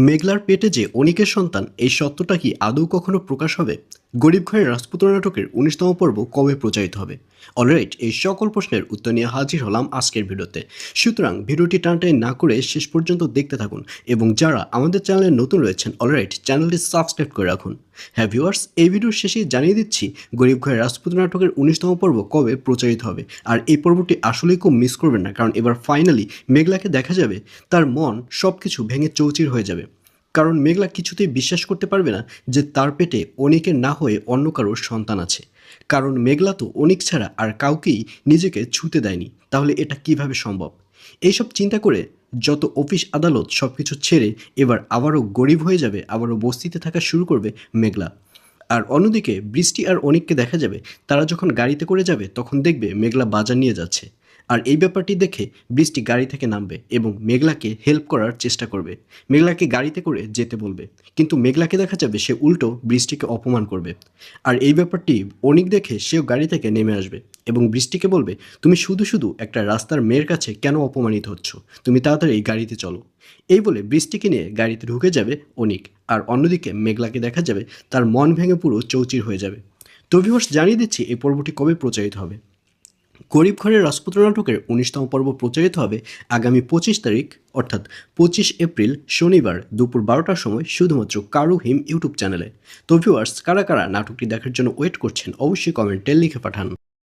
মেঘলার পেটে যে অনিকের সন্তান, এই সত্যটা কি আদৌ কখনো প্রকাশ হবে? গরিব ঘরের রাজপুত্র নাটকের ১৯তম পর্ব কবে প্রচারিত হবে? অলরাইট, এই সকল প্রশ্নের উত্তর নিয়ে হাজির হলাম আজকের ভিডিওতে। সুতরাং ভিডিওটি টানটাই না করে শেষ পর্যন্ত দেখতে থাকুন, এবং যারা আমাদের চ্যানেলে নতুন রয়েছেন অলরাইট চ্যানেলটি সাবস্ক্রাইব করে রাখুন। হ্যাঁ ভিউয়ার্স, এই ভিডিওর শেষেই জানিয়ে দিচ্ছি গরিব ঘরের রাজপুত্র নাটকের ১৯তম পর্ব কবে প্রচারিত হবে। আর এই পর্বটি আসলেই খুব মিস করবেন না, কারণ এবার ফাইনালি মেঘলাকে দেখা যাবে, তার মন সব কিছু ভেঙে চৌচির হয়ে যাবে। কারণ মেঘলা কিছুতেই বিশ্বাস করতে পারবে না যে তার পেটে অনিকের না হয়ে অন্য কারোর সন্তান আছে। কারণ মেঘলা তো অনিক ছাড়া আর কাউকেই নিজেকে ছুঁতে দেয়নি, তাহলে এটা কিভাবে সম্ভব? এইসব চিন্তা করে যত অফিস আদালত সব কিছু ছেড়ে এবার আবারও গরিব হয়ে যাবে, আবারও বস্তিতে থাকা শুরু করবে মেঘলা। আর অন্যদিকে বৃষ্টি আর অনিককে দেখা যাবে, তারা যখন গাড়িতে করে যাবে তখন দেখবে মেঘলা বাজার নিয়ে যাচ্ছে। আর এই ব্যাপারটি দেখে বৃষ্টি গাড়ি থেকে নামবে এবং মেঘলাকে হেল্প করার চেষ্টা করবে, মেঘলাকে গাড়িতে করে যেতে বলবে। কিন্তু মেঘলাকে দেখা যাবে সে উল্টো বৃষ্টিকে অপমান করবে। আর এই ব্যাপারটি অনিক দেখে সেও গাড়ি থেকে নেমে আসবে এবং বৃষ্টিকে বলবে, তুমি শুধু শুধু একটা রাস্তার মেয়ের কাছে কেন অপমানিত হচ্ছ, তুমি তাড়াতাড়ি এই গাড়িতে চলো। এই বলে বৃষ্টিকে নিয়ে গাড়িতে ঢুকে যাবে অনিক। আর অন্যদিকে মেঘলাকে দেখা যাবে তার মন ভেঙে পুরো চৌচির হয়ে যাবে। তো ভিউয়ার্স, জানিয়ে দিচ্ছি এই পর্বটি কবে প্রচারিত হবে। গরিব ঘরের রাজপুত্র নাটকের ১৯তম পর্ব প্রচারিত হবে আগামী ২৫ তারিখ, অর্থাৎ ২৫ এপ্রিল শনিবার দুপুর ১২টার সময় শুধুমাত্র কারু হিম ইউটিউব চ্যানেলে। তো ভিউয়ার্স, কারা কারা নাটকটি দেখার জন্য ওয়েট করছেন অবশ্যই কমেন্টে লিখে পাঠান।